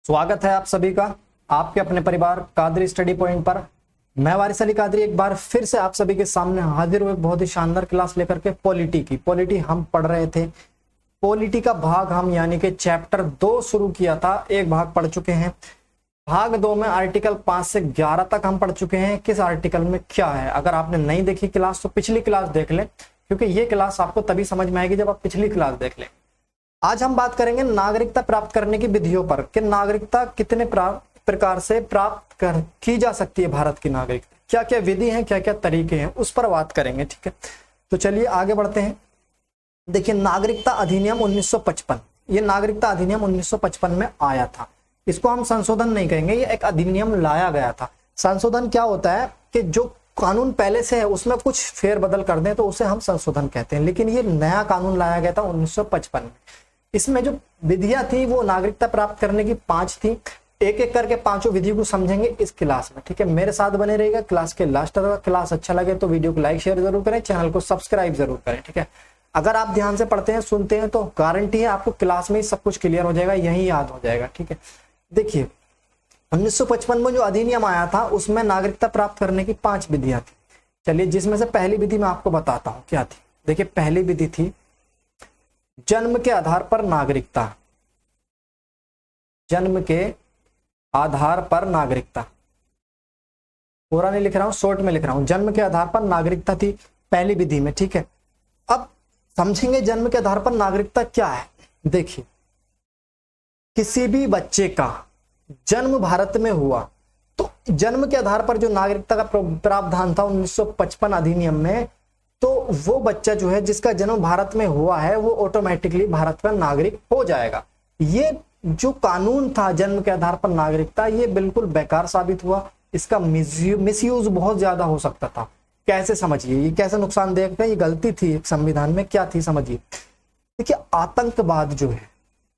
स्वागत है आप सभी का आपके अपने परिवार कादरी स्टडी पॉइंट पर। मैं वारिस अली कादरी एक बार फिर से आप सभी के सामने हाजिर हुए बहुत ही शानदार क्लास लेकर के। पॉलिटी हम पढ़ रहे थे। पॉलिटी का भाग हम यानी कि चैप्टर 2 शुरू किया था। एक भाग पढ़ चुके हैं। भाग 2 में आर्टिकल 5 से 11 तक हम पढ़ चुके हैं। किस आर्टिकल में क्या है, अगर आपने नहीं देखी क्लास तो पिछली क्लास देख लें, क्योंकि ये क्लास आपको तभी समझ में आएगी जब आप पिछली क्लास देख लें। आज हम बात करेंगे नागरिकता प्राप्त करने की विधियों पर कि नागरिकता कितने प्रकार से प्राप्त की जा सकती है। भारत की नागरिकता क्या क्या विधि है, क्या क्या तरीके हैं, उस पर बात करेंगे। ठीक है, तो चलिए आगे बढ़ते हैं। देखिए, नागरिकता अधिनियम 1955, ये नागरिकता अधिनियम 1955 में आया था। इसको हम संशोधन नहीं कहेंगे, ये एक अधिनियम लाया गया था। संशोधन क्या होता है कि जो कानून पहले से है उसमें कुछ फेरबदल कर दें तो उसे हम संशोधन कहते हैं। लेकिन ये नया कानून लाया गया था 1955 में। इसमें जो विधियां थी वो नागरिकता प्राप्त करने की 5 थी। एक एक करके पांचों विधि को समझेंगे इस क्लास में। ठीक है, मेरे साथ बने रहिएगा क्लास के लास्ट तक। क्लास अच्छा लगे तो वीडियो को लाइक शेयर जरूर करें, चैनल को सब्सक्राइब जरूर करें। ठीक है, अगर आप ध्यान से पढ़ते हैं सुनते हैं तो गारंटी है आपको क्लास में ही सब कुछ क्लियर हो जाएगा, यही याद हो जाएगा। ठीक है, देखिए 1955 में जो अधिनियम आया था उसमें नागरिकता प्राप्त करने की 5 विधियां थी। चलिए, जिसमें से पहली विधि मैं आपको बताता हूं क्या थी। देखिए, पहली विधि थी जन्म के आधार पर नागरिकता। जन्म के आधार पर नागरिकता, पूरा नहीं लिख रहा हूं, शॉर्ट में लिख रहा हूं। जन्म के आधार पर नागरिकता थी पहली विधि में। ठीक है, अब समझेंगे जन्म के आधार पर नागरिकता क्या है। देखिए, किसी भी बच्चे का जन्म भारत में हुआ तो जन्म के आधार पर जो नागरिकता का प्रावधान था 1955 अधिनियम में, तो वो बच्चा जो है जिसका जन्म भारत में हुआ है वो ऑटोमेटिकली भारत का नागरिक हो जाएगा। ये जो कानून था जन्म के आधार पर नागरिकता, ये बिल्कुल बेकार साबित हुआ। इसका मिसयूज बहुत ज्यादा हो सकता था। कैसे, समझिए ये कैसे नुकसानदेह है। ये गलती थी संविधान में, क्या थी समझिए। देखिए, आतंकवाद जो है,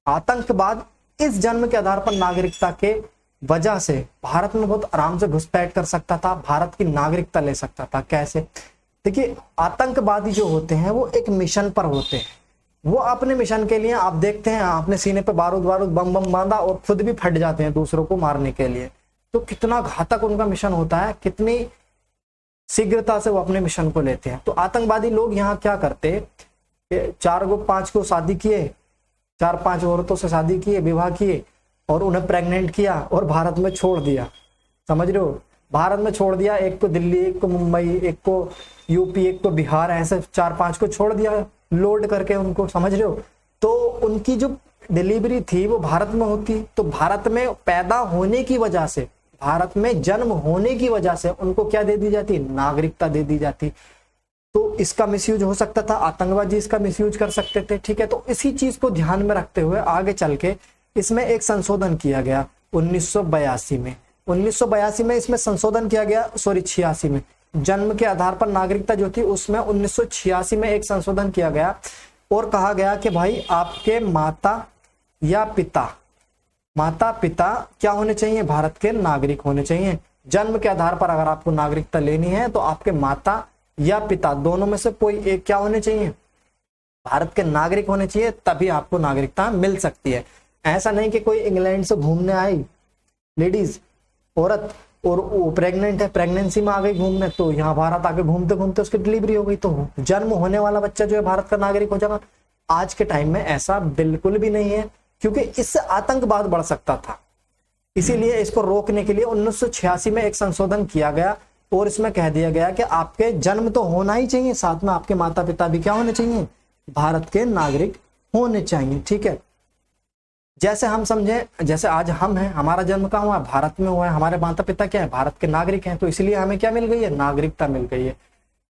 आतंकवाद इस जन्म के आधार पर नागरिकता के वजह से भारत में बहुत आराम से घुसपैठ कर सकता था, भारत की नागरिकता ले सकता था। कैसे, देखिए आतंकवादी जो होते हैं वो एक मिशन पर होते हैं। वो अपने मिशन के लिए, आप देखते हैं अपने सीने पे बारूद बम बांधा और खुद भी फट जाते हैं दूसरों को मारने के लिए। तो कितना घातक उनका मिशन होता है, कितनी शीघ्रता से वो अपने मिशन को लेते हैं। तो आतंकवादी लोग यहाँ क्या करते, 4-5 को शादी किए, 4-5 औरतों से शादी किए, विवाह किए और उन्हें प्रेग्नेंट किया और भारत में छोड़ दिया। समझ रहे हो, भारत में छोड़ दिया। एक को दिल्ली, एक को मुंबई, एक को यूपी, एक को बिहार, ऐसे 4-5 को छोड़ दिया लोड करके उनको। समझ रहे हो, तो उनकी जो डिलीवरी थी वो भारत में होती, तो भारत में पैदा होने की वजह से, भारत में जन्म होने की वजह से उनको क्या दे दी जाती, नागरिकता दे दी जाती। तो इसका मिसयूज हो सकता था, आतंकवादी इसका मिसयूज कर सकते थे। ठीक है, तो इसी चीज को ध्यान में रखते हुए आगे चल के इसमें एक संशोधन किया गया 1982 में। 1982 में इसमें संशोधन किया गया, 86 में। जन्म के आधार पर नागरिकता जो थी उसमें 1986 में एक संशोधन किया गया और कहा गया कि भाई आपके माता पिता क्या होने चाहिए, भारत के नागरिक होने चाहिए। जन्म के आधार पर अगर आपको नागरिकता लेनी है तो आपके माता या पिता दोनों में से कोई एक क्या होने चाहिए, भारत के नागरिक होने चाहिए, तभी आपको नागरिकता मिल सकती है। ऐसा नहीं कि कोई इंग्लैंड से घूमने आई लेडीज, औरत, और वो प्रेग्नेंट है, प्रेगनेंसी में आ गई घूमने, तो यहाँ भारत आके घूमते घूमते उसकी डिलीवरी हो गई, तो जन्म होने वाला बच्चा जो है भारत का नागरिक हो जाएगा। आज के टाइम में ऐसा बिल्कुल भी नहीं है, क्योंकि इससे आतंकवाद बढ़ सकता था। इसीलिए इसको रोकने के लिए 1986 में एक संशोधन किया गया और इसमें कह दिया गया कि आपके जन्म तो होना ही चाहिए, साथ में आपके माता पिता भी क्या होने चाहिए, भारत के नागरिक होने चाहिए। ठीक है, जैसे हम समझे, जैसे आज हम हैं, हमारा जन्म कहाँ हुआ, भारत में हुआ है, हमारे माता पिता क्या है, भारत के नागरिक हैं, तो इसलिए हमें क्या मिल गई है, नागरिकता मिल गई है।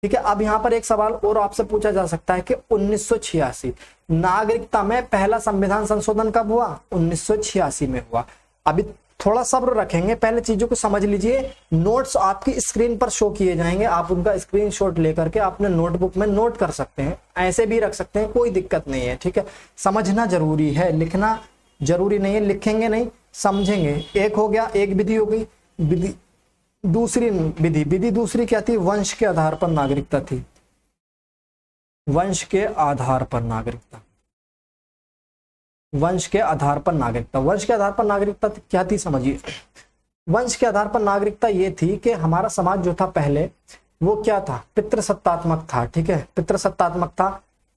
ठीक है, अब यहाँ पर एक सवाल और आपसे पूछा जा सकता है कि 1986 नागरिकता में पहला संविधान संशोधन कब हुआ, 1986 में हुआ। अभी थोड़ा सब्र रखेंगे, पहले चीजों को समझ लीजिए। नोट्स आपकी स्क्रीन पर शो किए जाएंगे, आप उनका स्क्रीनशॉट लेकर के अपने नोटबुक में नोट कर सकते हैं, ऐसे भी रख सकते हैं, कोई दिक्कत नहीं है। ठीक है, समझना जरूरी है, लिखना जरूरी नहीं है। लिखेंगे नहीं, समझेंगे। एक हो गया, एक विधि हो गई। विधि दूसरी विधि दूसरी क्या थी, वंश के आधार पर नागरिकता थी। वंश के आधार पर नागरिकता, वंश के आधार पर नागरिकता। वंश के आधार पर नागरिकता क्या थी समझिए। वंश के आधार पर नागरिकता ये थी कि हमारा समाज जो था पहले वो क्या था, पितृसत्तात्मक था, ठीक है, पितृसत्तात्मक था,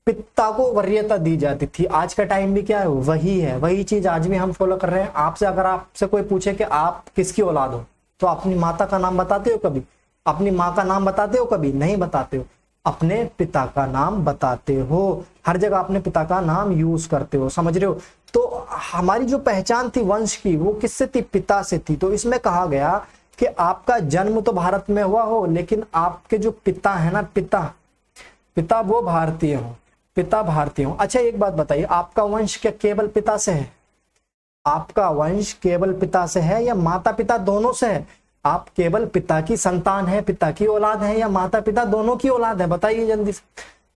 पिता को वरीयता दी जाती थी। आज का टाइम भी क्या है, वही है, वही चीज आज भी हम फॉलो कर रहे हैं। आपसे अगर आपसे कोई पूछे कि आप किसकी औलाद हो, तो अपनी माता का नाम बताते हो कभी, अपनी माँ का नाम बताते हो कभी, नहीं बताते हो, अपने पिता का नाम बताते हो, हर जगह अपने पिता का नाम यूज करते हो, समझ रहे हो। तो हमारी जो पहचान थी वंश की वो किससे थी, पिता से थी। तो इसमें कहा गया कि आपका जन्म तो भारत में हुआ हो, लेकिन आपके जो पिता है ना, पिता वो भारतीय हो, पिता भारतीय हो। अच्छा एक बात बताइए, आपका वंश क्या केवल पिता से है? आपका वंश केवल पिता से है या माता पिता दोनों से है? आप केवल पिता की संतान है, पिता की औलाद है, या माता पिता दोनों की औलाद है? बताइए जल्दी से।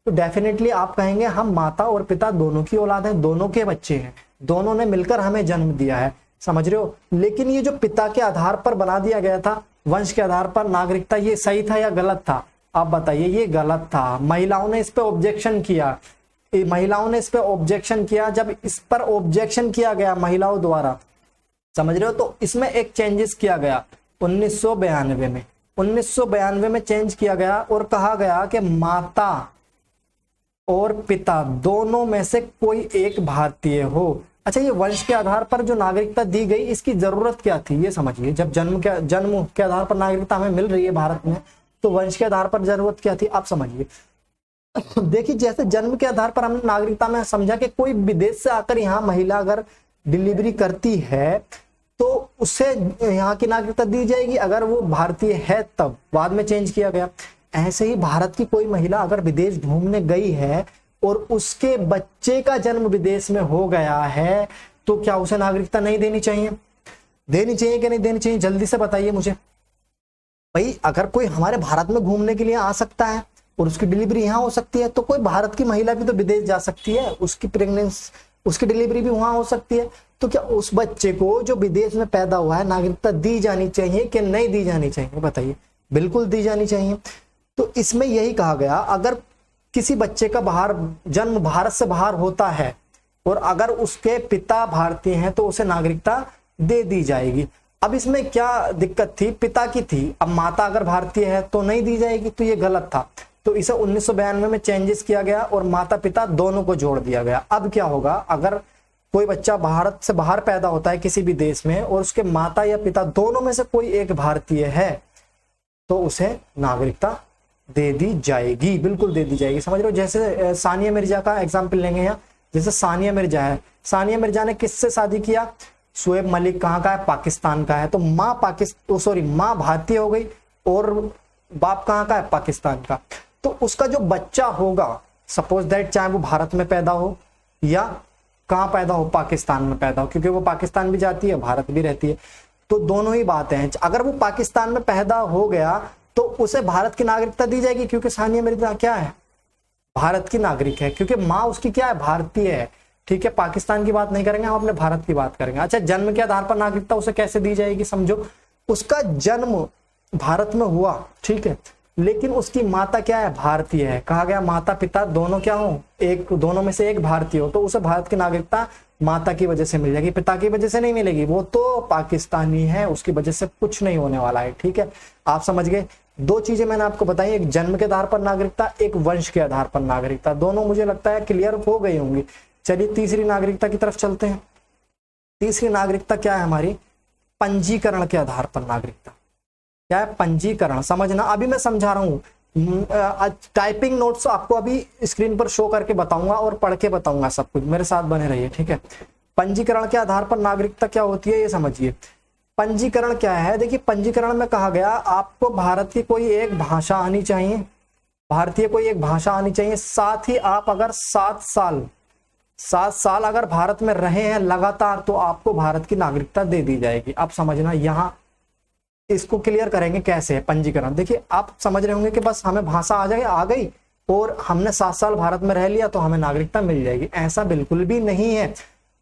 तो डेफिनेटली आप कहेंगे हम माता और पिता दोनों की औलाद है, दोनों के बच्चे हैं, दोनों ने मिलकर हमें जन्म दिया है, समझ रहे हो। लेकिन ये जो पिता के आधार पर बना दिया गया था, वंश के आधार पर नागरिकता, ये सही था या गलत था? आप बताइए। ये गलत था। महिलाओं ने इस पे ऑब्जेक्शन किया, महिलाओं ने इस पे ऑब्जेक्शन किया। जब इस पर ऑब्जेक्शन किया गया महिलाओं द्वारा, समझ रहे हो, तो इसमें एक चेंजेस किया गया 1992 में। 1992 में चेंज किया गया और कहा गया कि माता और पिता दोनों में से कोई एक भारतीय हो। अच्छा, ये वंश के आधार पर जो नागरिकता दी गई, इसकी जरूरत क्या थी ये समझिए। जब जन्म के आधार पर नागरिकता हमें मिल रही है भारत में, तो वंश के आधार पर जरूरत क्या थी आप समझिए। देखिए, जैसे जन्म के आधार पर हमने नागरिकता में समझा कि कोई विदेश से आकर यहाँ महिला अगर डिलीवरी करती है तो उसे यहाँ की नागरिकता दी जाएगी, अगर वो भारतीय है तब। बाद में चेंज किया गया। ऐसे ही भारत की कोई महिला अगर विदेश घूमने गई है और उसके बच्चे का जन्म विदेश में हो गया है, तो क्या उसे नागरिकता नहीं देनी चाहिए? देनी चाहिए कि नहीं देनी चाहिए, जल्दी से बताइए मुझे। भाई, अगर कोई हमारे भारत में घूमने के लिए आ सकता है और उसकी डिलीवरी यहाँ हो सकती है, तो कोई भारत की महिला भी तो विदेश जा सकती है, उसकी प्रेगनेंसी, उसकी डिलीवरी भी वहां हो सकती है। तो क्या उस बच्चे को जो विदेश में पैदा हुआ है नागरिकता दी जानी चाहिए कि नहीं दी जानी चाहिए? बताइए। बिल्कुल दी जानी चाहिए। तो इसमें यही कहा गया, अगर किसी बच्चे का जन्म भारत से बाहर होता है और अगर उसके पिता भारतीय हैं तो उसे नागरिकता दे दी जाएगी। अब इसमें क्या दिक्कत थी? पिता की थी। अब माता अगर भारतीय है तो नहीं दी जाएगी, तो ये गलत था। तो इसे 1992 में चेंजेस किया गया और माता पिता दोनों को जोड़ दिया गया। अब क्या होगा, अगर कोई बच्चा भारत से बाहर पैदा होता है किसी भी देश में और उसके माता या पिता दोनों में से कोई एक भारतीय है, तो उसे नागरिकता दे दी जाएगी, बिल्कुल दे दी जाएगी, समझ रहे हो। जैसे सानिया मिर्जा का एग्जाम्पल लेंगे यहाँ। जैसे सानिया मिर्जा है, सानिया मिर्जा ने किससे शादी किया? शोएब मलिक कहाँ का है? पाकिस्तान का है। तो माँ भारतीय हो गई और बाप कहाँ का है? पाकिस्तान का। तो उसका जो बच्चा होगा, सपोज दैट, चाहे वो भारत में पैदा हो या कहाँ पैदा हो, पाकिस्तान में पैदा हो, क्योंकि वो पाकिस्तान भी जाती है, भारत भी रहती है, तो दोनों ही बातें हैं। अगर वो पाकिस्तान में पैदा हो गया तो उसे भारत की नागरिकता दी जाएगी, क्योंकि सानिया मिर्जा क्या है? भारत की नागरिक है, क्योंकि माँ उसकी क्या है? भारतीय है। ठीक है, पाकिस्तान की बात नहीं करेंगे हम, अपने भारत की बात करेंगे। अच्छा, जन्म के आधार पर नागरिकता उसे कैसे दी जाएगी? समझो, उसका जन्म भारत में हुआ, ठीक है, लेकिन उसकी माता क्या है? भारतीय है। कहा गया माता पिता दोनों क्या हो? एक, दोनों में से एक भारतीय हो, तो उसे भारत की नागरिकता माता की वजह से मिल जाएगी, पिता की वजह से नहीं मिलेगी। वो तो पाकिस्तानी है, उसकी वजह से कुछ नहीं होने वाला है। ठीक है, आप समझ गए। दो चीजें मैंने आपको बताई, एक जन्म के आधार पर नागरिकता, एक वंश के आधार पर नागरिकता। दोनों मुझे लगता है क्लियर हो गई होंगी। चलिए तीसरी नागरिकता की तरफ चलते हैं। तीसरी नागरिकता क्या है हमारी? पंजीकरण के आधार पर नागरिकता। क्या है? पंजीकरण। समझना, अभी मैं समझा रहा हूं, टाइपिंग नोट्स आपको अभी स्क्रीन पर शो करके बताऊंगा और पढ़ के बताऊंगा सब कुछ, मेरे साथ बने रहिए। ठीक है, पंजीकरण के आधार पर नागरिकता क्या होती है ये समझिए। पंजीकरण क्या है? देखिए, पंजीकरण में कहा गया आपको भारत की कोई एक भाषा आनी चाहिए, भारतीय कोई एक भाषा आनी चाहिए, साथ ही आप अगर 7 साल अगर भारत में रहे हैं लगातार, तो आपको भारत की नागरिकता दे दी जाएगी। आप समझना, यहाँ इसको क्लियर करेंगे कैसे है पंजीकरण। देखिए, आप समझ रहे होंगे कि बस हमें भाषा आ गई और हमने 7 साल भारत में रह लिया तो हमें नागरिकता मिल जाएगी। ऐसा बिल्कुल भी नहीं है।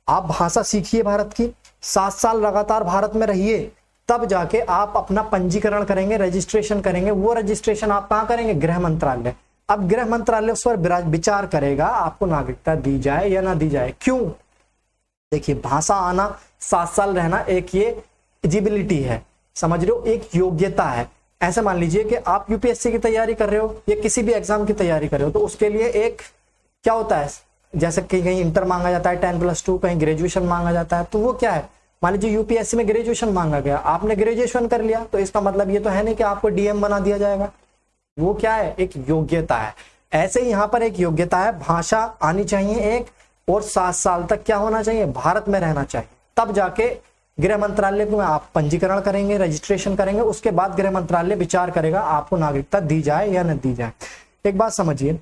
आप भाषा सीखिए भारत की, 7 साल लगातार भारत में रहिए, तब जाके आप अपना पंजीकरण करेंगे, रजिस्ट्रेशन करेंगे। वो रजिस्ट्रेशन आप कहाँ करेंगे? गृह मंत्रालय। अब गृह मंत्रालय उस पर विचार करेगा आपको नागरिकता दी जाए या ना दी जाए। क्यों? देखिए भाषा आना, 7 साल रहना, एक ये एलिजिबिलिटी है, समझ रहे हो, एक योग्यता है। ऐसे मान लीजिए कि आप यूपीएससी की तैयारी कर रहे हो या किसी भी एग्जाम की तैयारी कर रहे हो, तो उसके लिए एक क्या होता है, जैसे कि कहीं इंटर मांगा जाता है 10+2, कहीं ग्रेजुएशन मांगा जाता है, तो वो क्या है, मान लीजिए यूपीएससी में ग्रेजुएशन मांगा गया, आपने ग्रेजुएशन कर लिया, तो इसका मतलब ये तो है नहीं कि आपको डीएम बना दिया जाएगा, वो क्या है, एक योग्यता है। ऐसे ही यहाँ पर एक योग्यता है, भाषा आनी चाहिए एक, और 7 साल तक क्या होना चाहिए, भारत में रहना चाहिए, तब जाके गृह मंत्रालय को आप पंजीकरण करेंगे, रजिस्ट्रेशन करेंगे, उसके बाद गृह मंत्रालय विचार करेगा आपको नागरिकता दी जाए या न दी जाए। एक बात समझिए,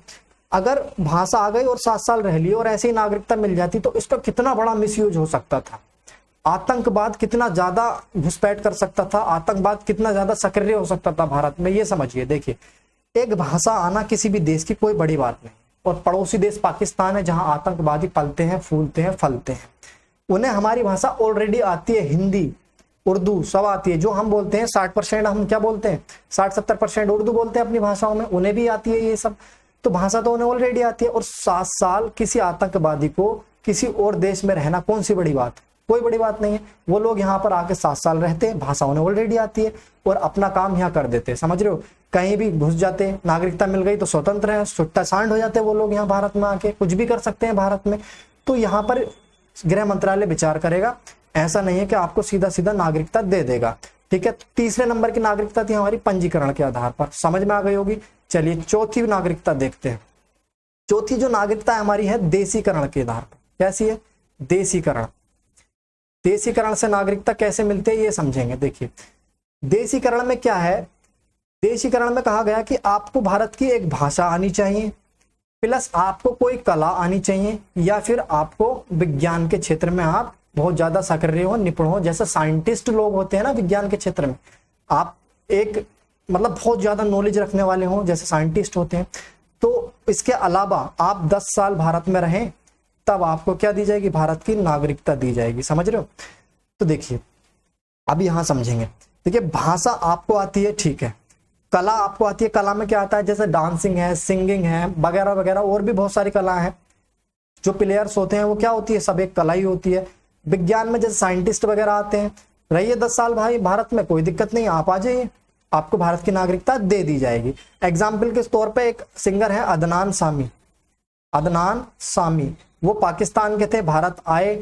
अगर भाषा आ गई और 7 साल रह ली और ऐसे ही नागरिकता मिल जाती, तो इसका कितना बड़ा मिसयूज हो सकता था, आतंकवाद कितना ज्यादा घुसपैठ कर सकता था, आतंकवाद कितना ज्यादा सक्रिय हो सकता था भारत में, ये समझिए। देखिए एक भाषा आना किसी भी देश की कोई बड़ी बात नहीं, और पड़ोसी देश पाकिस्तान है जहां आतंकवादी पलते हैं, फूलते हैं, फलते हैं, उन्हें हमारी भाषा ऑलरेडी आती है, हिंदी उर्दू सब आती है। जो हम बोलते हैं 60% हम क्या बोलते हैं, 60-70% उर्दू बोलते हैं अपनी भाषाओं में, उन्हें भी आती है ये सब, तो भाषा तो उन्हें ऑलरेडी आती है। और 7 साल किसी आतंकवादी को किसी और देश में रहना कौन सी बड़ी बात है, कोई बड़ी बात नहीं है। वो लोग यहाँ पर आके 7 साल रहते हैं, भाषा उन्हें ऑलरेडी आती है और अपना काम यहाँ कर देते हैं, समझ रहे हो, कहीं भी घुस जाते, नागरिकता मिल गई तो स्वतंत्र है, छुट्टा सांड हो जाते वो लोग, यहाँ भारत में आके कुछ भी कर सकते हैं भारत में। तो यहाँ पर गृह मंत्रालय विचार करेगा, ऐसा नहीं है कि आपको सीधा सीधा नागरिकता दे देगा, ठीक है। तीसरे नंबर की नागरिकता थी हमारी पंजीकरण के आधार पर, समझ में आ गई होगी। चलिए चौथी नागरिकता देखते हैं। चौथी जो नागरिकता हमारी है देशीकरण के आधार पर, कैसी है, देशीकरण। देशीकरण से नागरिकता कैसे मिलती है ये समझेंगे। देखिए देशीकरण में क्या है, देशीकरण में कहा गया कि आपको भारत की एक भाषा आनी चाहिए, प्लस आपको कोई कला आनी चाहिए, या फिर आपको विज्ञान के क्षेत्र में आप बहुत ज्यादा सक्रिय हो, निपुण हो, जैसे साइंटिस्ट लोग होते हैं ना विज्ञान के क्षेत्र में, आप एक मतलब बहुत ज्यादा नॉलेज रखने वाले हो, जैसे साइंटिस्ट होते हैं। तो इसके अलावा आप 10 साल भारत में रहें, तब आपको क्या दी जाएगी, भारत की नागरिकता दी जाएगी, समझ रहे हो। तो देखिए अब यहां समझेंगे। देखिए भाषा आपको आती है, ठीक है, कला आपको आती है, कला में क्या आता है, जैसे डांसिंग है, सिंगिंग है, वगैरह वगैरह, और भी बहुत सारी कला है। जो प्लेयर्स होते हैं वो क्या होती है, सब एक कला ही होती है। विज्ञान में जैसे साइंटिस्ट वगैरह आते हैं, रहिए 10 साल भाई भारत में, कोई दिक्कत नहीं, आप आ जाइए, आपको भारत की नागरिकता दे दी जाएगी। एग्जाम्पल के तौर पर एक सिंगर है अदनान सामी, अदनान सामी, वो पाकिस्तान के थे, भारत आए,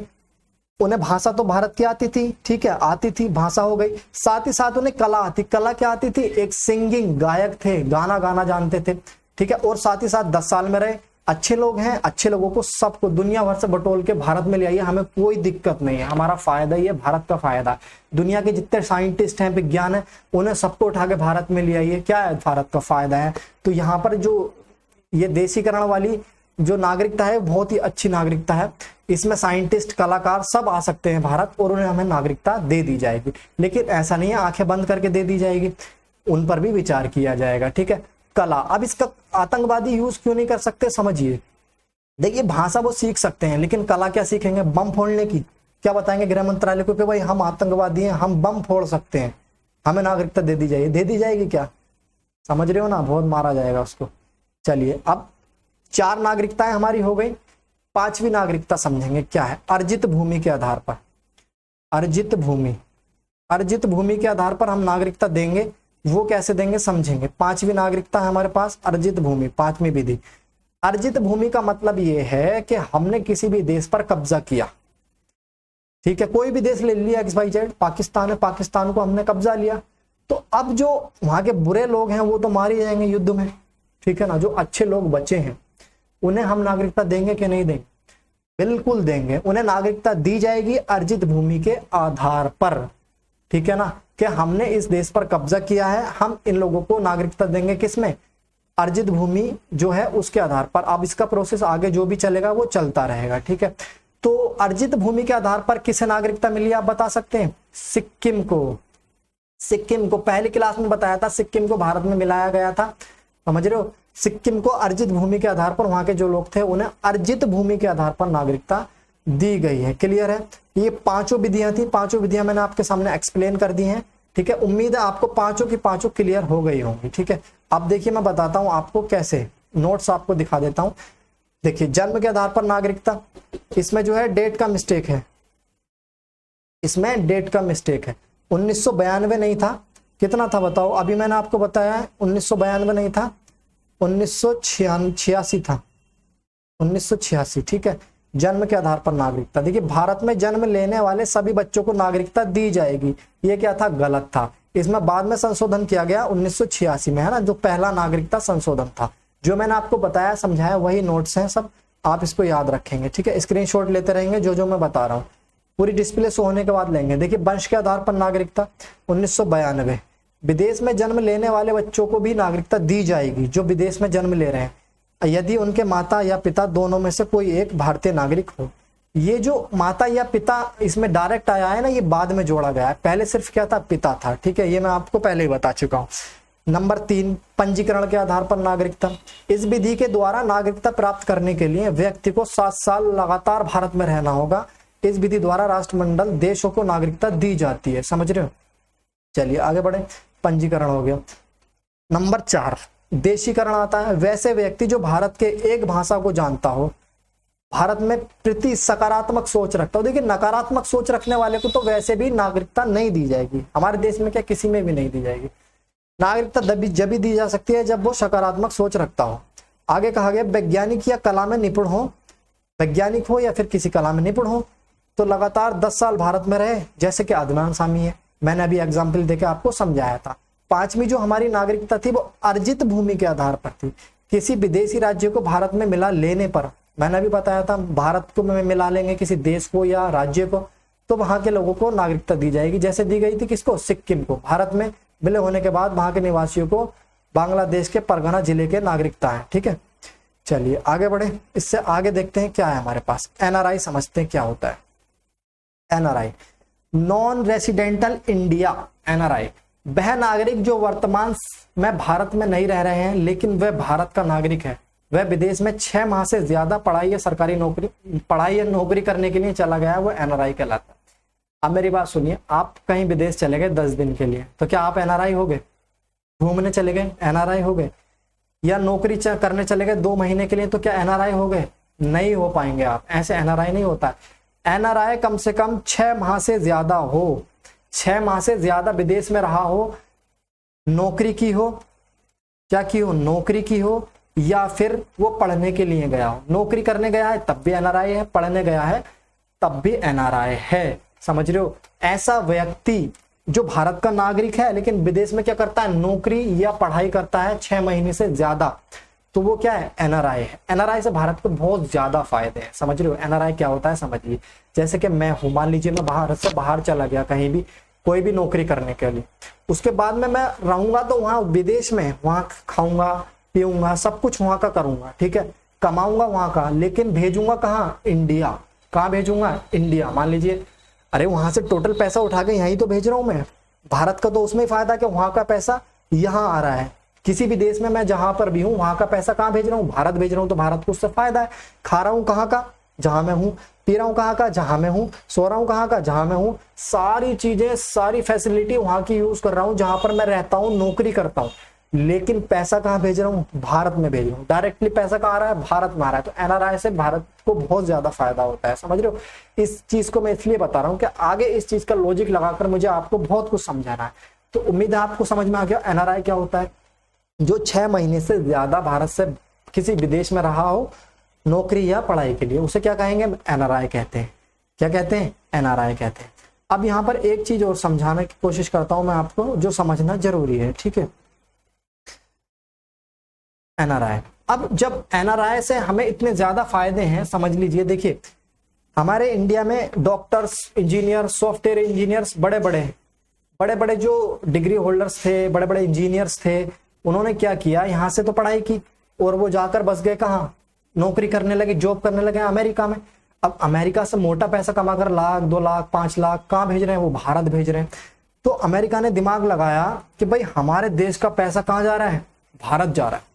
उन्हें भाषा तो भारत की आती थी, ठीक है, आती थी, भाषा हो गई, साथ ही साथ उन्हें कला आती, कला क्या आती थी, एक सिंगिंग, गायक थे, गाना गाना जानते थे, ठीक है, और साथ ही साथ 10 साल में रहे, अच्छे लोग हैं, अच्छे लोगों को सबको दुनिया भर से बटोल के भारत में ले आइए, हमें कोई दिक्कत नहीं है, हमारा फायदा ही है, भारत का फायदा है। दुनिया के जितने साइंटिस्ट हैं, विज्ञान है, उन्हें सबको उठा के भारत में ले आइए, क्या है, भारत का फायदा है। तो यहाँ पर जो ये देशीकरण वाली जो नागरिकता है बहुत ही अच्छी नागरिकता है, इसमें साइंटिस्ट, कलाकार सब आ सकते हैं भारत, और उन्हें हमें नागरिकता दे दी जाएगी। लेकिन ऐसा नहीं है आंखें बंद करके दे दी जाएगी, उन पर भी विचार किया जाएगा, ठीक है। कला, अब इसका आतंकवादी यूज क्यों नहीं कर सकते, समझिए। देखिए भाषा वो सीख सकते हैं, लेकिन कला क्या सीखेंगे, बम फोड़ने की, क्या बताएंगे गृह मंत्रालय को कि भाई हम आतंकवादी हैं, हम बम फोड़ सकते हैं, हमें नागरिकता दे दी जाएगी, दे दी जाएगी क्या, समझ रहे हो ना, बहुत मारा जाएगा उसको। चलिए अब 4 नागरिकताएं हमारी हो गई, 5वीं नागरिकता समझेंगे क्या है, अर्जित भूमि के आधार पर। अर्जित भूमि, अर्जित भूमि के आधार पर हम नागरिकता देंगे, वो कैसे देंगे समझेंगे। 5वीं नागरिकता है हमारे पास अर्जित भूमि, 5वीं विधि। अर्जित भूमि का मतलब ये है कि हमने किसी भी देश पर कब्जा किया, ठीक है, कोई भी देश ले लिया, XYZ, पाकिस्तान है, पाकिस्तान को हमने कब्जा लिया, तो अब जो वहां के बुरे लोग हैं वो तो मारे जाएंगे युद्ध में, ठीक है ना। जो अच्छे लोग बचे हैं उन्हें हम नागरिकता देंगे कि नहीं देंगे, बिल्कुल देंगे, उन्हें नागरिकता दी जाएगी अर्जित भूमि के आधार पर, ठीक है ना, कि हमने इस देश पर कब्जा किया है, हम इन लोगों को नागरिकता देंगे, किसमें, अर्जित भूमि जो है उसके आधार पर। अब इसका प्रोसेस आगे जो भी चलेगा वो चलता रहेगा, ठीक है। तो अर्जित भूमि के आधार पर किसे नागरिकता मिली आप बता सकते हैं, सिक्किम को। सिक्किम को पहली क्लास में बताया था, सिक्किम को भारत में मिलाया गया था, समझ रहे हो। सिक्किम को अर्जित भूमि के आधार पर, वहां के जो लोग थे उन्हें अर्जित भूमि के आधार पर नागरिकता दी गई है, क्लियर है। ये 5 विधियां थी, 5 विधियां मैंने आपके सामने एक्सप्लेन कर दी हैं, ठीक है। उम्मीद है आपको 5 की 5 क्लियर हो गई होंगी, ठीक है। अब देखिए मैं बताता हूं आपको कैसे, नोट्स आपको दिखा देता हूं। देखिए जन्म के आधार पर नागरिकता, इसमें जो है डेट का मिस्टेक है, इसमें डेट का मिस्टेक है, 1992 नहीं था, कितना था बताओ? अभी मैंने आपको बताया है 1992 नहीं था, 1986 था, 1986, ठीक है। जन्म के आधार पर नागरिकता, देखिए भारत में जन्म लेने वाले सभी बच्चों को नागरिकता दी जाएगी, ये क्या था? गलत था। इसमें बाद में संशोधन किया गया 1986 में, है ना, जो पहला नागरिकता संशोधन था। जो मैंने आपको बताया समझाया वही नोट्स हैं सब, आप इसको याद रखेंगे, ठीक है। स्क्रीनशॉट लेते रहेंगे जो मैं बता रहा हूँ, पूरी डिस्प्ले शो होने के बाद लेंगे। देखिए वंश के आधार पर नागरिकता 1992, विदेश में जन्म लेने वाले बच्चों को भी नागरिकता दी जाएगी जो विदेश में जन्म ले रहे हैं, यदि उनके माता या पिता दोनों में से कोई एक भारतीय नागरिक हो। ये जो माता या पिता इसमें डायरेक्ट आया है ना, ये बाद में जोड़ा गया है, पहले सिर्फ क्या था? पिता था, ठीक है। ये मैं आपको पहले ही बता चुका हूँ। नंबर 3, पंजीकरण के आधार पर नागरिकता। इस विधि के द्वारा नागरिकता प्राप्त करने के लिए व्यक्ति को 7 साल लगातार भारत में रहना होगा। इस विधि द्वारा राष्ट्रमंडल देशों को नागरिकता दी जाती है, समझ रहे हो? चलिए आगे बढ़े, पंजीकरण हो गया। नंबर 4, देशीकरण आता है। वैसे व्यक्ति जो भारत के एक भाषा को जानता हो, भारत में प्रति सकारात्मक सोच रखता हो। देखिए नकारात्मक सोच रखने वाले को तो वैसे भी नागरिकता नहीं दी जाएगी, हमारे देश में क्या किसी में भी नहीं दी जाएगी। नागरिकता जब भी दी जा सकती है जब वो सकारात्मक सोच रखता हो। आगे कहा गया वैज्ञानिक या कला में निपुण हो, वैज्ञानिक हो या फिर किसी कला में निपुण हो, तो लगातार 10 साल भारत में रहे, जैसे कि अदनान सामी है, मैंने अभी एग्जाम्पल देके आपको समझाया था। 5वीं जो हमारी नागरिकता थी वो अर्जित भूमि के आधार पर थी। किसी विदेशी राज्य को भारत में मिला लेने पर, मैंने अभी बताया था, भारत को मिला लेंगे किसी देश को या राज्य को, तो वहां के लोगों को नागरिकता दी जाएगी। जैसे दी गई थी किसको? सिक्किम को। भारत में विलय होने के बाद वहां के निवासियों को बांग्लादेश के परगना जिले के नागरिकता है, ठीक है। चलिए आगे बढ़े, इससे आगे देखते हैं क्या है हमारे पास। एनआरआई समझते हैं क्या होता है। NRI, non residential India. NRI वह नागरिक जो वर्तमान में भारत में नहीं रह रहे हैं लेकिन वह भारत का नागरिक है, वह विदेश में 6 माह से ज्यादा पढ़ाई या सरकारी नौकरी, पढ़ाई या नौकरी करने के लिए चला गया है, वो एनआरआई कहलाता है। अब मेरी बात सुनिए, आप कहीं विदेश चले गए 10 दिन के लिए, तो क्या आप एनआरआई हो गए? घूमने चले गए, एनआरआई हो गए? या नौकरी करने चले गए 2 महीने के लिए, तो क्या एनआरआई हो गए? नहीं हो पाएंगे आप, ऐसे एनआरआई नहीं होता है। एनआरआई कम से कम 6 माह से ज्यादा हो, 6 माह से ज्यादा विदेश में रहा हो, नौकरी की हो, क्या की हो? नौकरी की हो, या फिर वो पढ़ने के लिए गया हो। नौकरी करने गया है तब भी एनआरआई है, पढ़ने गया है तब भी एनआरआई है, समझ रहे हो? ऐसा व्यक्ति जो भारत का नागरिक है लेकिन विदेश में क्या करता है? नौकरी या पढ़ाई करता है 6 महीने से ज्यादा, तो वो क्या है? एनआरआई है। एनआरआई से भारत को बहुत ज्यादा फायदे हैं, समझ रहे हो? एनआरआई क्या होता है समझिए। जैसे कि मैं हूं, मान लीजिए मैं भारत से बाहर चला गया कहीं भी, कोई भी नौकरी करने के लिए, उसके बाद में मैं रहूंगा तो वहां विदेश में, वहां खाऊंगा पीऊंगा, सब कुछ वहां का करूंगा, ठीक है, कमाऊंगा वहां का, लेकिन भेजूंगा कहाँ? इंडिया। कहाँ भेजूंगा? इंडिया। मान लीजिए अरे वहां से टोटल पैसा उठा के यहीं तो भेज रहा हूं मैं, भारत का तो उसमें फायदा कि वहां का पैसा यहाँ आ रहा है। किसी भी देश में मैं जहां पर भी हूं वहां का पैसा कहाँ भेज रहा हूँ? भारत भेज रहा हूँ, तो भारत को उससे फायदा है। खा रहा हूँ कहाँ का? जहां मैं हूँ। पी रहा हूँ कहाँ का? जहां मैं हूँ। सो रहा हूँ कहाँ का? जहां मैं हूँ। सारी चीजें, सारी फैसिलिटी वहां की यूज कर रहा हूँ जहां पर मैं रहता हूँ, नौकरी करता हूँ, लेकिन पैसा कहाँ भेज रहा हूँ? भारत में भेज रहा हूँ। डायरेक्टली पैसा कहाँ आ रहा है? भारत में आ रहा है। तो एनआरआई से भारत को बहुत ज्यादा फायदा होता है, समझ रहे हो? इस चीज को मैं इसलिए बता रहा हूँ कि आगे इस चीज का लॉजिक लगाकर मुझे आपको बहुत कुछ समझाना है। तो उम्मीद है आपको समझ में आ गया एनआरआई क्या होता है। जो 6 महीने से ज्यादा भारत से किसी विदेश में रहा हो नौकरी या पढ़ाई के लिए, उसे क्या कहेंगे? एनआरआई कहते हैं। क्या कहते हैं? एनआरआई कहते हैं। अब यहाँ पर एक चीज और समझाने की कोशिश करता हूं मैं आपको, जो समझना जरूरी है, ठीक है। एनआरआई, अब जब एनआरआई से हमें इतने ज्यादा फायदे हैं, समझ लीजिए, देखिए हमारे इंडिया में डॉक्टर्स, इंजीनियर, सॉफ्टवेयर इंजीनियर्स, बड़े बड़े जो डिग्री होल्डर्स थे, बड़े बड़े इंजीनियर्स थे, उन्होंने क्या किया? यहाँ से तो पढ़ाई की और वो जाकर बस गए कहाँ? नौकरी करने लगे, जॉब करने लगे अमेरिका में। अब अमेरिका से मोटा पैसा कमाकर लाख, 2 लाख, 5 लाख कहाँ भेज रहे हैं? वो भारत भेज रहे हैं। तो अमेरिका ने दिमाग लगाया कि भाई हमारे देश का पैसा कहाँ जा रहा है? भारत जा रहा है।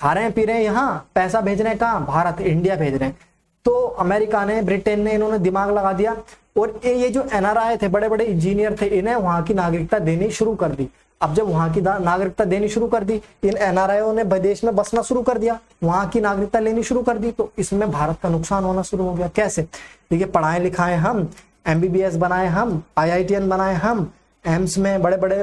खा रहे हैं पी रहे हैं यहाँ, पैसा भेज रहे हैं कहाँ? भारत, इंडिया भेज रहे हैं। तो अमेरिका ने, ब्रिटेन ने, इन्होंने दिमाग लगा दिया और ये जो एनआरआई थे, बड़े बड़े इंजीनियर थे, इन्हें वहां की नागरिकता देनी शुरू कर दी। अब जब वहां की नागरिकता देनी शुरू कर दी, इन एनआरआईओ ने विदेश में बसना शुरू कर दिया, वहां की नागरिकता लेनी शुरू कर दी, तो इसमें भारत का नुकसान होना शुरू हो गया। कैसे? देखिए पढ़ाए लिखाए हम, MBBS बनाए हम, IITN बनाए हम, एम्स में बड़े बड़े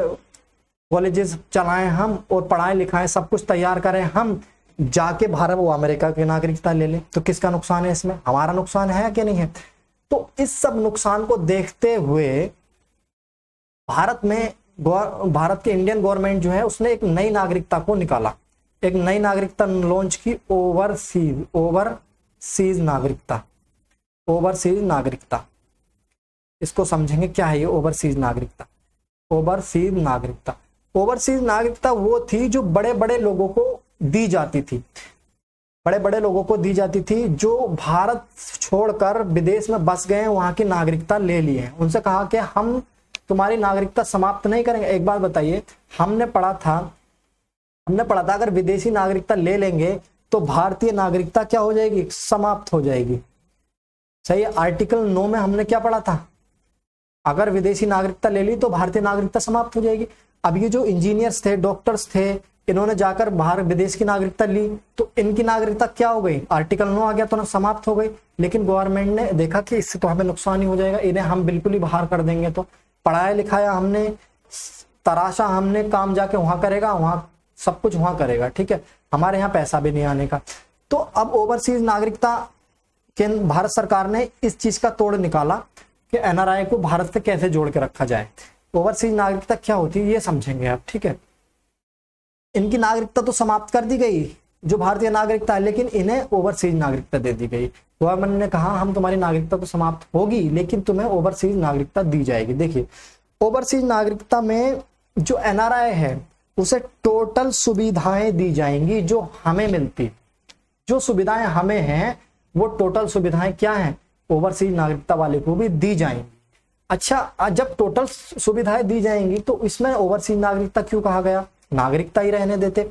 कॉलेजेस चलाएं हम और पढ़ाएं लिखाएं, सब कुछ तैयार करें हम, जाके भारत वो अमेरिका की नागरिकता ले ले, तो किसका नुकसान है इसमें? हमारा नुकसान है कि नहीं है? तो इस सब नुकसान को देखते हुए भारत के इंडियन गवर्नमेंट जो है उसने एक नई नागरिकता को निकाला, एक नई नागरिकता लॉन्च की, ओवरसीज नागरिकता। ओवरसीज नागरिकता, इसको समझेंगे क्या है ये ओवरसीज नागरिकता। ओवरसीज नागरिकता, ओवरसीज नागरिकता वो थी जो बड़े बड़े लोगों को दी जाती थी, बड़े बड़े लोगों को दी जाती थी जो भारत छोड़कर विदेश में बस गए, वहां की नागरिकता ले ली है। उनसे कहा कि हम तुम्हारी नागरिकता समाप्त नहीं करेंगे। एक बात बताइए, हमने पढ़ा था अगर विदेशी नागरिकता ले लेंगे तो भारतीय नागरिकता क्या हो जाएगी? समाप्त हो जाएगी। सही है। आर्टिकल 9 में हमने क्या पढ़ा था? अगर विदेशी नागरिकता ले ली तो भारतीय नागरिकता समाप्त हो जाएगी। अब ये जो इंजीनियर्स थे, डॉक्टर्स थे, इन्होंने जाकर बाहर विदेश की नागरिकता ली तो इनकी नागरिकता क्या हो गई? आर्टिकल 9 आ गया तो ना समाप्त हो गई। लेकिन गवर्नमेंट ने देखा कि इससे तो हमें नुकसान ही हो जाएगा, इन्हें हम बिल्कुल ही बाहर कर देंगे, तो पढ़ाया लिखाया हमने, तराशा हमने, काम जाके वहां करेगा, वहां सब कुछ वहां करेगा, ठीक है, हमारे यहाँ पैसा भी नहीं आने का। तो अब ओवरसीज नागरिकता के भारत सरकार ने इस चीज का तोड़ निकाला कि NRI को भारत से कैसे जोड़ के रखा जाए। ओवरसीज नागरिकता क्या होती है ये समझेंगे आप, ठीक है। इनकी नागरिकता तो समाप्त कर दी गई जो भारतीय नागरिकता है, लेकिन इन्हें ओवरसीज नागरिकता दे दी गई। गवर्नमेंट ने कहा हम तुम्हारी नागरिकता तो समाप्त होगी लेकिन तुम्हें ओवरसीज नागरिकता दी जाएगी। देखिए, ओवरसीज नागरिकता में जो NRI है उसे टोटल सुविधाएं दी जाएंगी जो हमें मिलती, जो सुविधाएं हमें हैं वो टोटल सुविधाएं क्या हैं? ओवरसीज नागरिकता वाले को भी दी जाएंगी। अच्छा, जब टोटल सुविधाएं दी जाएंगी तो इसमें ओवरसीज नागरिकता क्यों कहा गया? नागरिकता ही रहने देते।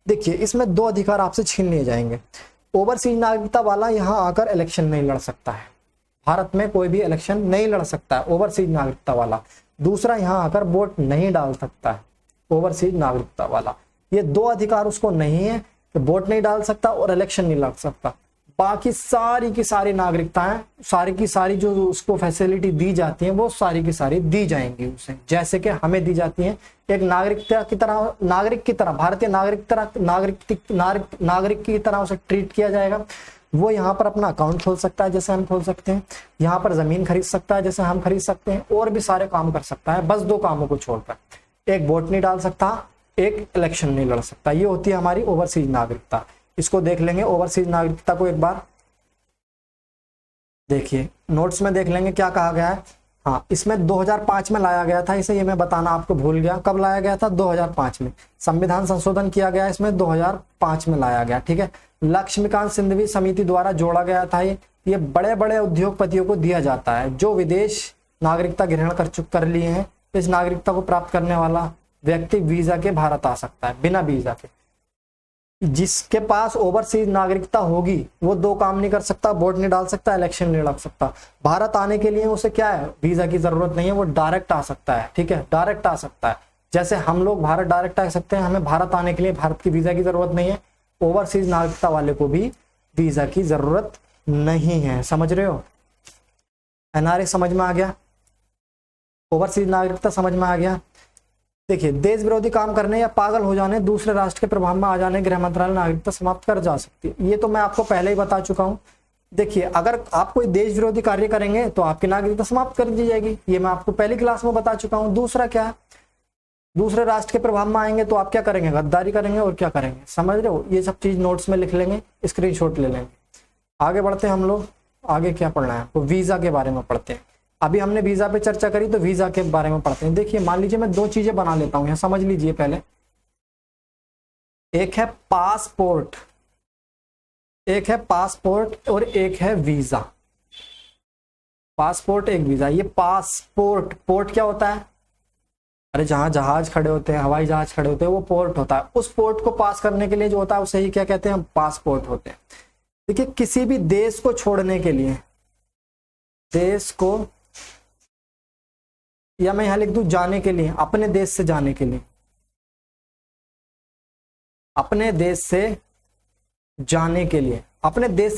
देखिए, इसमें 2 अधिकार आपसे छीन लिए जाएंगे। ओवरसीज नागरिकता वाला यहाँ आकर इलेक्शन नहीं लड़ सकता है, भारत में कोई भी इलेक्शन नहीं लड़ सकता है ओवरसीज नागरिकता वाला। दूसरा, यहाँ आकर वोट नहीं डाल सकता है ओवरसीज नागरिकता वाला। ये 2 अधिकार उसको नहीं है कि वोट नहीं डाल सकता और इलेक्शन नहीं लड़ सकता। बाकी सारी की सारी नागरिकताएं, सारी की सारी जो उसको फैसिलिटी दी जाती हैं वो सारी की सारी दी जाएंगी उसे, जैसे कि हमें दी जाती हैं। एक नागरिक की तरह भारतीय नागरिक की तरह उसे ट्रीट किया जाएगा। वो यहाँ पर अपना अकाउंट खोल सकता है जैसे हम खोल सकते हैं, यहाँ पर जमीन खरीद सकता है जैसे हम खरीद सकते हैं, और भी सारे काम कर सकता है, बस 2 कामों को छोड़कर। एक वोट नहीं डाल सकता, एक इलेक्शन नहीं लड़ सकता। ये होती है हमारी ओवरसीज नागरिकता। इसको देख लेंगे ओवरसीज नागरिकता को एक बार। देखिए, नोट्स में देख लेंगे क्या कहा गया है। हाँ, इसमें 2005 में लाया गया था इसे, ये मैं बताना आपको भूल गया। कब लाया गया था? 2005 में। संविधान संशोधन किया गया इसमें 2005 में लाया गया, ठीक है। लक्ष्मीकांत सिंघवी समिति द्वारा जोड़ा गया था ये बड़े बड़े उद्योगपतियों को दिया जाता है जो विदेश नागरिकता ग्रहण कर लिए हैं। इस नागरिकता को प्राप्त करने वाला व्यक्ति वीजा के भारत आ सकता है बिना वीजा के। जिसके पास ओवरसीज नागरिकता होगी वो 2 काम नहीं कर सकता, वोट नहीं डाल सकता, इलेक्शन नहीं लड़ सकता। भारत आने के लिए उसे क्या है? वीजा की जरूरत नहीं है, वो डायरेक्ट आ सकता है, ठीक है, डायरेक्ट आ सकता है। जैसे हम लोग भारत डायरेक्ट आ सकते हैं, हमें भारत आने के लिए भारत की वीजा की जरूरत नहीं है। ओवरसीज नागरिकता वाले को भी वीजा की जरूरत नहीं है। समझ रहे हो? NRI समझ में आ गया, ओवरसीज नागरिकता समझ में आ गया। देखिए, देश विरोधी काम करने या पागल हो जाने, दूसरे राष्ट्र के प्रभाव में आ जाने गृह मंत्रालय नागरिकता समाप्त कर जा सकती है। ये तो मैं आपको पहले ही बता चुका हूं। देखिए, अगर आप कोई देश विरोधी कार्य करेंगे तो आपकी नागरिकता समाप्त कर दी जाएगी, ये मैं आपको पहली क्लास में बता चुका हूं। दूसरा क्या है? दूसरे राष्ट्र के प्रभाव में आएंगे तो आप क्या करेंगे? गद्दारी करेंगे और क्या करेंगे? समझ रहे हो? ये सब चीज नोट्स में लिख लेंगे, स्क्रीनशॉट ले लेंगे। आगे बढ़ते हैं हम लोग। आगे क्या पढ़ना है? तो वीजा के बारे में पढ़ते हैं। अभी हमने वीजा पे चर्चा करी तो वीजा के बारे में पढ़ते हैं। देखिए, मान लीजिए मैं 2 चीजें बना लेता हूं, यहां समझ लीजिए पहले। एक है पासपोर्ट, और एक है वीजा। पासपोर्ट, एक वीजा। ये पोर्ट क्या होता है? अरे, जहां जहाज खड़े होते हैं, हवाई जहाज खड़े होते हैं, वो पोर्ट होता है। उस पोर्ट को पास करने के लिए जो होता है उसे ही क्या कहते हैं? पासपोर्ट होते हैं। देखिए, किसी भी देश को छोड़ने के लिए, देश को, या मैं यहां लिख दूं जाने के लिए, अपने देश से जाने के लिए, अपने देश से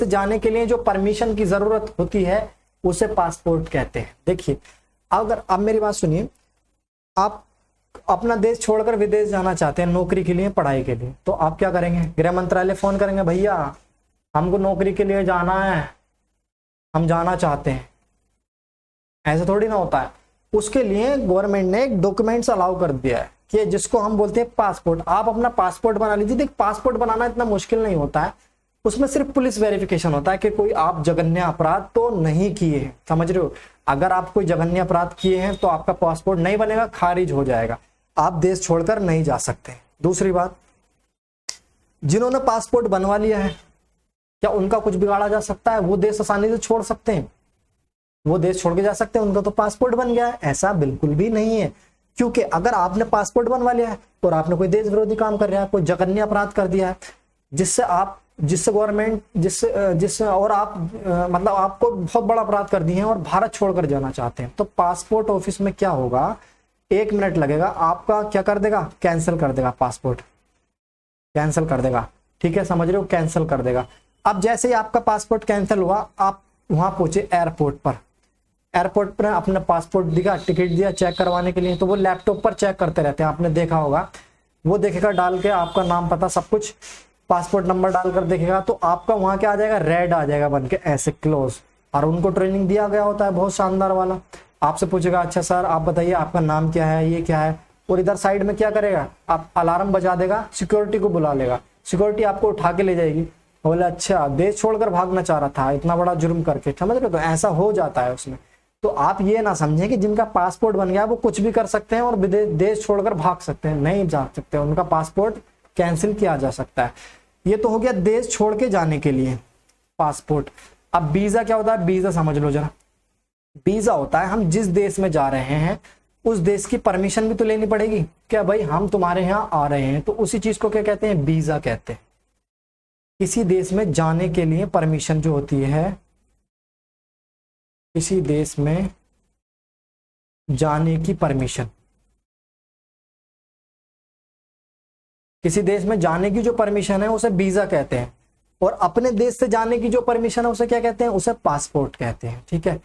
जाने के लिए जो परमिशन की जरूरत होती है उसे पासपोर्ट कहते हैं। देखिए अगर अब मेरी बात सुनिए, आप अपना देश छोड़कर विदेश जाना चाहते हैं नौकरी के लिए, पढ़ाई के लिए, तो आप क्या करेंगे? गृह मंत्रालय फोन करेंगे, भैया हमको नौकरी के लिए जाना है, हम जाना चाहते हैं। ऐसा थोड़ी ना होता है। उसके लिए गवर्नमेंट ने एक डॉक्यूमेंट्स अलाउ कर दिया है कि जिसको हम बोलते हैं पासपोर्ट। आप अपना पासपोर्ट बना लीजिए। देख पासपोर्ट बनाना इतना मुश्किल नहीं होता है, उसमें सिर्फ पुलिस वेरिफिकेशन होता है कि कोई आप जघन्य अपराध तो नहीं किए हैं, समझ रहे हो। अगर आप कोई जघन्य अपराध किए हैं तो आपका पासपोर्ट नहीं बनेगा, खारिज हो जाएगा, आप देश छोड़कर नहीं जा सकते। दूसरी बात, जिन्होंने पासपोर्ट बनवा लिया है क्या उनका कुछ बिगाड़ा जा सकता है? वो देश आसानी से छोड़ सकते हैं, वो देश छोड़ के जा सकते हैं, उनका तो पासपोर्ट बन गया है? ऐसा बिल्कुल भी नहीं है। क्योंकि अगर आपने पासपोर्ट बनवा लिया है और आपने कोई देश विरोधी काम कर रहा है, कोई जघन्य अपराध कर दिया है, जिससे गवर्नमेंट जिससे और आप मतलब आपको बहुत बड़ा अपराध कर दिए हैं और भारत छोड़कर जाना चाहते हैं, तो पासपोर्ट ऑफिस में क्या होगा, 1 मिनट लगेगा, आपका क्या कर देगा, कैंसिल कर देगा, पासपोर्ट कैंसिल कर देगा। ठीक है, समझ रहे हो, कैंसिल कर देगा। अब जैसे ही आपका पासपोर्ट कैंसिल हुआ, आप वहां पहुंचे एयरपोर्ट पर, एयरपोर्ट पर अपना पासपोर्ट दिखा, टिकट दिया चेक करवाने के लिए, तो वो लैपटॉप पर चेक करते रहते हैं, आपने देखा होगा। वो देखेगा डाल के आपका नाम पता सब कुछ, पासपोर्ट नंबर डालकर देखेगा, तो आपका वहां क्या आ जाएगा, रेड आ जाएगा बन के ऐसे क्लोज। और उनको ट्रेनिंग दिया गया होता है बहुत शानदार वाला। आपसे पूछेगा, अच्छा सर आप बताइए आपका नाम क्या है, ये क्या है, और इधर साइड में क्या करेगा, आप अलार्म बजा देगा, सिक्योरिटी को बुला लेगा, सिक्योरिटी आपको उठा के ले जाएगी। बोले अच्छा देश छोड़कर भागना चाह रहा था इतना बड़ा जुर्म करके, समझ रहे हो। तो ऐसा हो जाता है उसमें। तो आप ये ना समझें कि जिनका पासपोर्ट बन गया वो कुछ भी कर सकते हैं और देश छोड़कर भाग सकते हैं, नहीं जा सकते, उनका पासपोर्ट कैंसिल किया जा सकता है। ये तो हो गया देश छोड़ के जाने के लिए पासपोर्ट। अब वीजा क्या होता है, वीजा समझ लो जरा। वीजा होता है हम जिस देश में जा रहे हैं उस देश की परमिशन भी तो लेनी पड़ेगी, क्या भाई हम तुम्हारे यहाँ आ रहे हैं, तो उसी चीज को क्या कहते हैं, वीजा कहते हैं। किसी देश में जाने के लिए परमिशन जो होती है, किसी देश में जाने की परमिशन, किसी देश में जाने की जो परमिशन है उसे वीजा कहते हैं, और अपने देश से जाने की जो परमिशन है उसे क्या कहते हैं, उसे पासपोर्ट कहते हैं। ठीक है,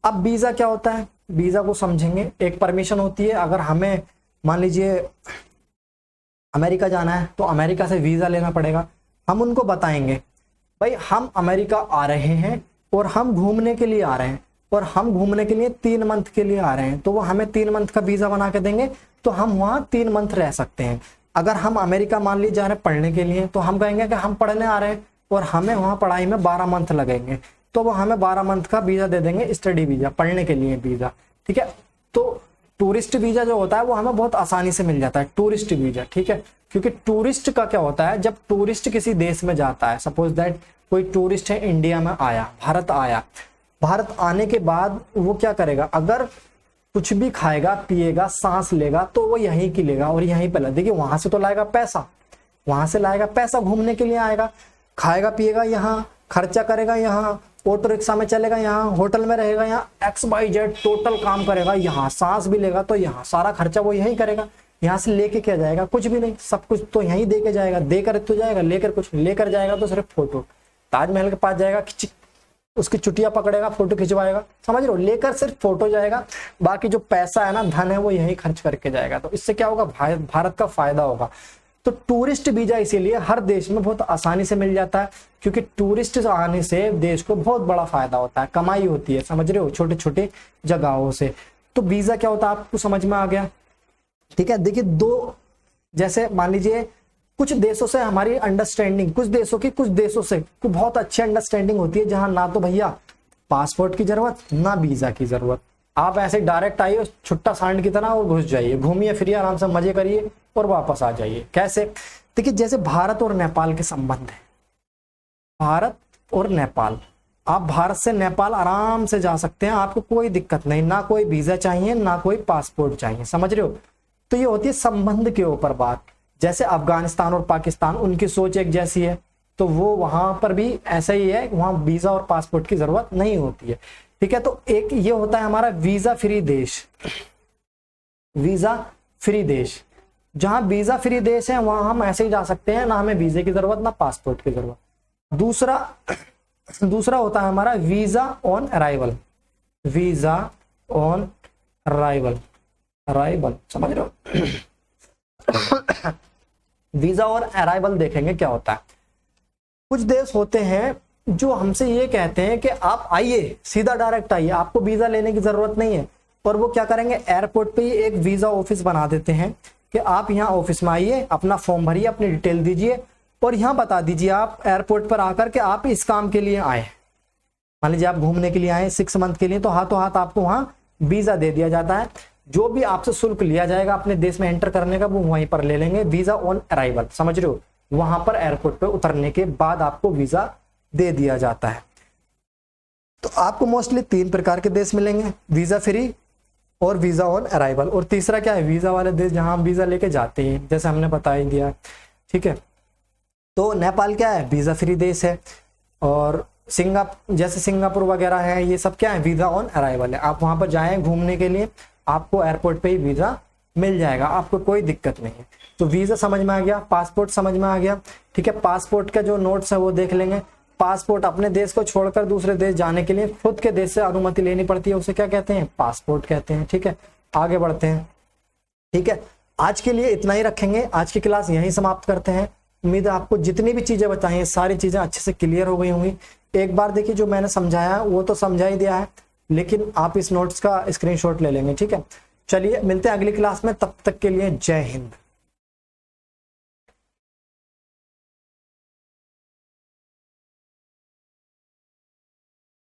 अब वीजा क्या होता है, वीजा को समझेंगे। एक परमिशन होती है, अगर हमें मान लीजिए अमेरिका जाना है तो अमेरिका से वीजा लेना पड़ेगा। हम उनको बताएंगे भाई हम अमेरिका आ रहे हैं और हम घूमने के लिए आ रहे हैं, और हम घूमने के लिए 3 मंथ के लिए आ रहे हैं, तो वो हमें 3 मंथ का वीजा बना के देंगे, तो हम वहाँ 3 मंथ रह सकते हैं। अगर हम अमेरिका मान लीजिए जा रहे हैं पढ़ने के लिए, तो हम कहेंगे कि हम पढ़ने आ रहे हैं और हमें वहाँ पढ़ाई में 12 मंथ लगेंगे, तो वो हमें 12 मंथ का वीजा दे देंगे, स्टडी वीजा, पढ़ने के लिए वीजा। ठीक है, तो टूरिस्ट वीजा जो होता है वो हमें बहुत आसानी से मिल जाता है, टूरिस्ट वीजा। ठीक है, क्योंकि टूरिस्ट का क्या होता है, जब टूरिस्ट किसी देश में जाता है, सपोज दैट कोई टूरिस्ट है इंडिया में आया, भारत आया, भारत आने के बाद वो क्या करेगा, अगर कुछ भी खाएगा पिएगा सांस लेगा तो वो यहीं की लेगा और यहीं पे देखिए वहां से तो लाएगा पैसा, वहां से लाएगा पैसा, घूमने के लिए आएगा, खाएगा पिएगा यहाँ, खर्चा करेगा यहाँ, ऑटो रिक्शा में चलेगा यहाँ, होटल में रहेगा यहाँ, XYZ टोटल काम करेगा यहाँ, सांस भी लेगा तो यहाँ, सारा खर्चा वो यहीं करेगा। यहाँ से लेके क्या जाएगा, कुछ भी नहीं, सब कुछ तो यहीं दे के जाएगा, देकर तो जाएगा, लेकर कुछ लेकर जाएगा तो सिर्फ फोटो। ताजमहल के पास जाएगा, उसकी चुटिया पकड़ेगा, फोटो खिंचवाएगा, समझ रहे हो, लेकर सिर्फ फोटो जाएगा, बाकी जो पैसा है ना, धन है, वो यहीं खर्च करके जाएगा। तो इससे क्या होगा, भारत का फायदा होगा। तो टूरिस्ट वीजा इसीलिए हर देश में बहुत आसानी से मिल जाता है, क्योंकि टूरिस्ट आने से देश को बहुत बड़ा फायदा होता है, कमाई होती है, समझ रहे हो, छोटे छोटे जगहों से। तो वीजा क्या होता है आपको समझ में आ गया। ठीक है, देखिए दो, जैसे मान लीजिए कुछ देशों से हमारी अंडरस्टैंडिंग, कुछ देशों से बहुत अच्छी अंडरस्टैंडिंग होती है, जहां ना तो भैया पासपोर्ट की जरूरत ना वीजा की जरूरत, आप ऐसे डायरेक्ट आइए छुट्टा सांड की तरह और घुस जाइए, घूमिए फिरिए आराम से मजे करिए और वापस आ जाइए। कैसे, देखिए जैसे भारत और नेपाल के संबंध है, भारत और नेपाल, आप भारत से नेपाल आराम से जा सकते हैं, आपको कोई दिक्कत नहीं, ना कोई वीजा चाहिए ना कोई पासपोर्ट चाहिए, समझ रहे हो। तो ये होती है संबंध के ऊपर बात। जैसे अफगानिस्तान और पाकिस्तान, उनकी सोच एक जैसी है, तो वो वहां पर भी ऐसा ही है, वहां वीजा और पासपोर्ट की जरूरत नहीं होती है। ठीक है, तो एक ये होता है हमारा वीजा फ्री देश, वीजा फ्री देश, जहां वीजा फ्री देश है वहां हम ऐसे ही जा सकते हैं, ना हमें वीजे की जरूरत ना पासपोर्ट की जरूरत। दूसरा होता है हमारा visa on arrival, visa on arrival, arrival समझ रहे हो। वीजा और अराइवल देखेंगे क्या होता है। कुछ देश होते हैं जो हमसे ये कहते हैं कि आप आइए, सीधा डायरेक्ट आइए, आपको वीजा लेने की जरूरत नहीं है। और वो क्या करेंगे, एयरपोर्ट पे ही एक वीजा ऑफिस बना देते हैं कि आप यहाँ ऑफिस में आइए, अपना फॉर्म भरिए, अपनी डिटेल दीजिए और यहाँ बता दीजिए आप एयरपोर्ट पर आकर के आप इस काम के लिए आए। मान लीजिए आप घूमने के लिए आए 6 मंथ के लिए, तो हाथों हाथ आपको वहाँ वीजा दे दिया जाता है। जो भी आपसे शुल्क लिया जाएगा अपने देश में एंटर करने का, वो वहीं पर ले लेंगे। वीजा ऑन अराइवल, समझ रहे हो, वहां पर एयरपोर्ट पे उतरने के बाद आपको वीजा दे दिया जाता है। तो आपको मोस्टली 3 प्रकार के देश मिलेंगे, वीजा फ्री और वीजा ऑन अराइवल। और तीसरा क्या है, वीजा वाले देश जहां हम वीजा लेके जाते हैं, जैसे हमने बता ही दिया, ठीक है। तो नेपाल क्या है, वीजा फ्री देश है। और जैसे सिंगापुर वगैरह है, ये सब क्या है, वीजा ऑन अराइवल है। आप वहां पर जाएं घूमने के लिए, आपको एयरपोर्ट पे ही वीजा मिल जाएगा, आपको कोई दिक्कत नहीं है। तो वीजा समझ में आ गया, पासपोर्ट समझ में आ गया, ठीक है। पासपोर्ट का जो नोट्स है वो देख लेंगे। पासपोर्ट अपने देश को छोड़कर दूसरे देश जाने के लिए खुद के देश से अनुमति लेनी पड़ती है, उसे क्या कहते हैं, पासपोर्ट कहते हैं, ठीक है। आगे बढ़ते हैं, ठीक है। आज के लिए इतना ही रखेंगे, आज की क्लास यहीं समाप्त करते हैं। उम्मीद है आपको जितनी भी चीजें बताई हैं सारी चीजें अच्छे से क्लियर हो गई होंगी। एक बार देखिए, जो मैंने समझाया वो तो समझा ही दिया है, लेकिन आप इस नोट्स का स्क्रीनशॉट ले लेंगे, ठीक है। चलिए मिलते हैं अगली क्लास में, तब तक के लिए जय हिंद।